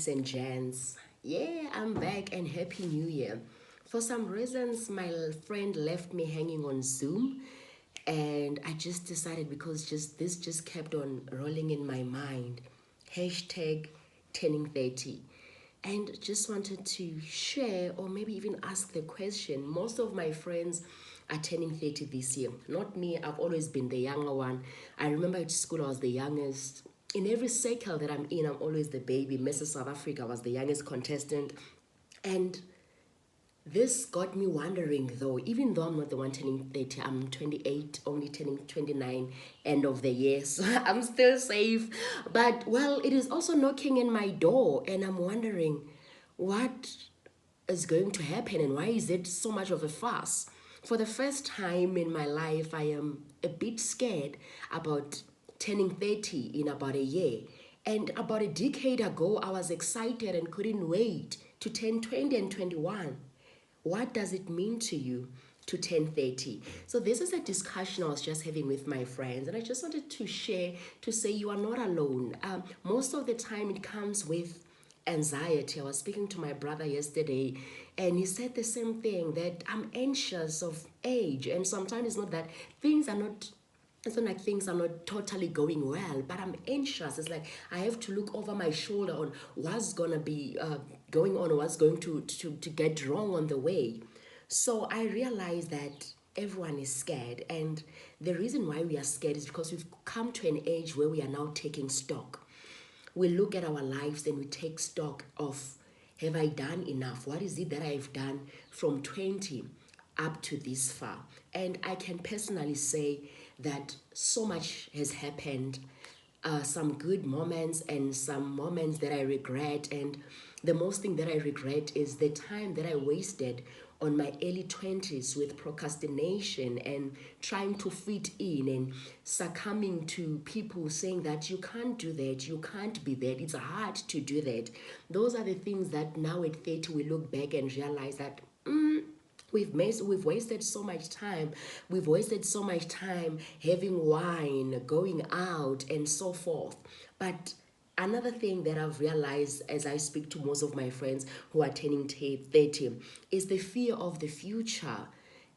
ladies and gents. Yeah, I'm back and happy new year. For some reasons, my friend left me hanging on Zoom, and I just decided because this just kept on rolling in my mind. Hashtag turning 30. And just wanted to share or maybe even ask the question. Most of my friends are turning 30 this year. Not me, I've always been the younger one. I remember at school I was the youngest. In every circle that I'm in, I'm always the baby. Mrs. South Africa was the youngest contestant. And this got me wondering though, even though I'm not the one turning 30, I'm 28, only turning 29 end of the year, so I'm still safe. But well, it is also knocking in my door, and I'm wondering what is going to happen and why is it so much of a fuss? For the first time in my life, I am a bit scared about turning 30 in about a year. And about a decade ago, I was excited and couldn't wait to turn 20 and 21. What does it mean to you to turn 30? So this is a discussion I was just having with my friends, and I just wanted to share to say you are not alone. Most of the time it comes with anxiety. I was speaking to my brother yesterday, and he said the same thing, that I'm anxious of age, and sometimes it's not that things are not, it's not like things are not totally going well, but I'm anxious. It's like I have to look over my shoulder on what's gonna be going on, what's going to get wrong on the way. So I realized that everyone is scared, and the reason why we are scared is because we've come to an age where we are now taking stock. We look at our lives and we take stock of, have I done enough? What is it that I've done from 20 up to this far? And I can personally say that so much has happened, some good moments and some moments that I regret. And the most thing that I regret is the time that I wasted on my early 20s with procrastination and trying to fit in and succumbing to people saying that you can't do that, you can't be that, it's hard to do that. Those are the things that now at 30 we look back and realize that we've wasted so much time. We've wasted so much time having wine, going out, and so forth. But another thing that I've realized as I speak to most of my friends who are turning 30 is the fear of the future.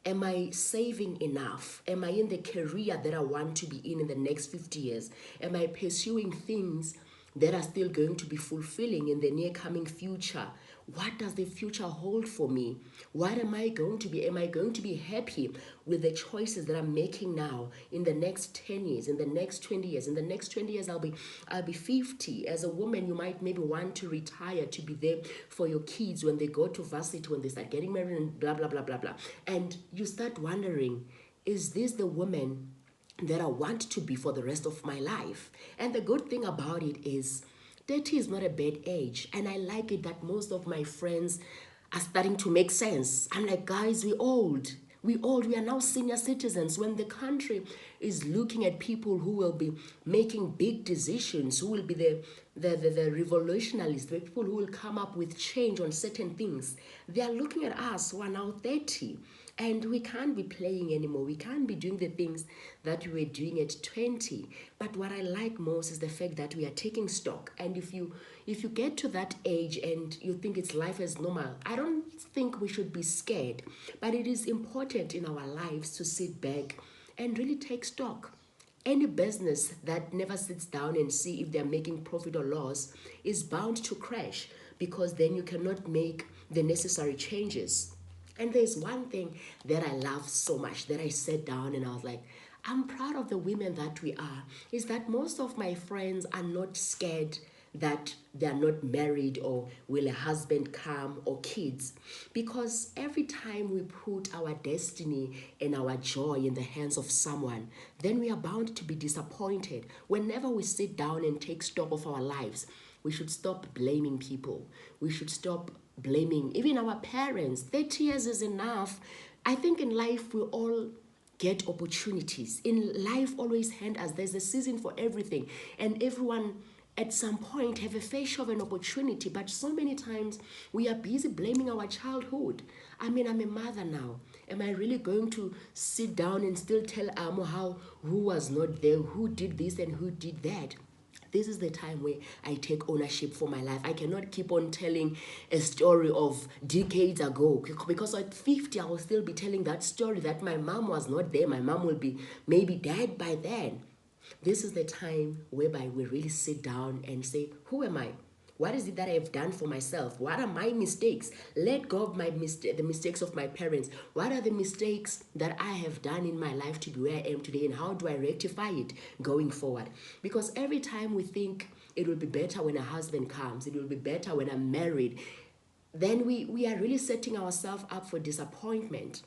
Am I saving enough? Am I in the career that I want to be in the next 50 years? Am I pursuing things that are still going to be fulfilling in the near coming future? What does the future hold for me? What am I going to be? Am I going to be happy with the choices that I'm making now in the next 10 years, in the next 20 years? In the next 20 years, I'll be 50. As a woman, you might maybe want to retire to be there for your kids when they go to varsity, when they start getting married and blah, blah, blah, blah, blah. And you start wondering, is this the woman that I want to be for the rest of my life? And the good thing about it is 30 is not a bad age. And I like it that most of my friends are starting to make sense. I'm like, guys, we're old. We old. We are now senior citizens. When the country is looking at people who will be making big decisions, who will be the revolutionists, the people who will come up with change on certain things, they are looking at us who are now 30. And we can't be playing anymore. We can't be doing the things that we were doing at 20. But what I like most is the fact that we are taking stock. And if you get to that age and you think it's life as normal, I don't think we should be scared. But it is important in our lives to sit back and really take stock. Any business that never sits down and see if they're making profit or loss is bound to crash, because then you cannot make the necessary changes. And there's one thing that I love so much that I sat down and I was like, I'm proud of the women that we are, is that most of my friends are not scared that they are not married or will a husband come or kids. Because every time we put our destiny and our joy in the hands of someone, then we are bound to be disappointed. Whenever we sit down and take stock of our lives, we should stop blaming people. We should stop blaming even our parents. 30 years is enough. I think in life we all get opportunities. In life always hand us, there's a season for everything. And everyone at some point have a fair share of an opportunity. But so many times we are busy blaming our childhood. I mean, I'm a mother now. Am I really going to sit down and still tell Amo how who was not there, who did this and who did that? This is the time where I take ownership for my life. I cannot keep on telling a story of decades ago, because at 50, I will still be telling that story that my mom was not there. My mom will be maybe dead by then. This is the time whereby we really sit down and say, who am I? What is it that I have done for myself? What are my mistakes? Let go of the mistakes of my parents. What are the mistakes that I have done in my life to be where I am today, and how do I rectify it going forward? Because every time we think it will be better when a husband comes, it will be better when I'm married, then we are really setting ourselves up for disappointment.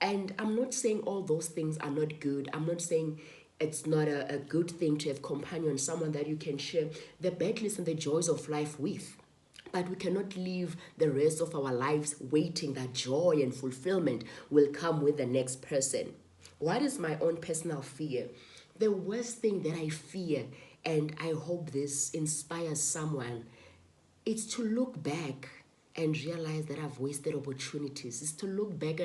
And I'm not saying all those things are not good. I'm not saying it's not a good thing to have companion, someone that you can share the battles and the joys of life with. But we cannot live the rest of our lives waiting that joy and fulfillment will come with the next person. What is my own personal fear? The worst thing that I fear, and I hope this inspires someone, it's to look back and realize that I've wasted opportunities. It's to look back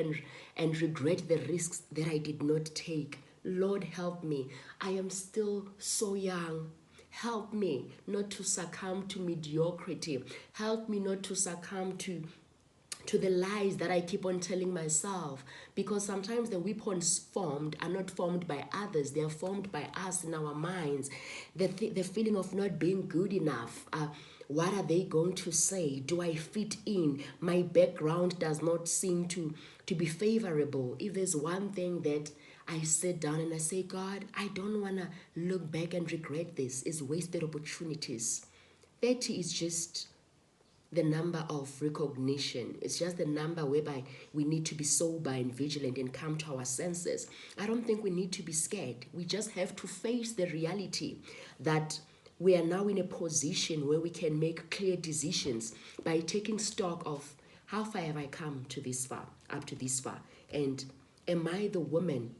and regret the risks that I did not take. Lord, help me. I am still so young. Help me not to succumb to mediocrity. Help me not to succumb to the lies that I keep on telling myself, because sometimes the weapons formed are not formed by others, they are formed by us in our minds. The feeling of not being good enough. What are they going to say? Do I fit in? My background does not seem to be favorable. If there's one thing that I sit down and I say, God, I don't want to look back and regret this, is wasted opportunities. 30 is just the number of recognition. It's just the number whereby we need to be sober and vigilant and come to our senses. I don't think we need to be scared. We just have to face the reality that we are now in a position where we can make clear decisions by taking stock of how far have I come to this far, up to this far, and am I the woman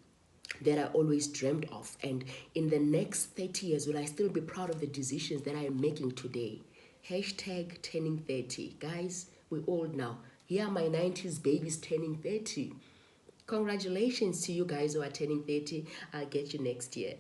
that I always dreamed of? And in the next 30 years, will I still be proud of the decisions that I am making today? Hashtag turning 30. Guys, we're old now. Here are my 90s babies turning 30. Congratulations to you guys who are turning 30. I'll get you next year.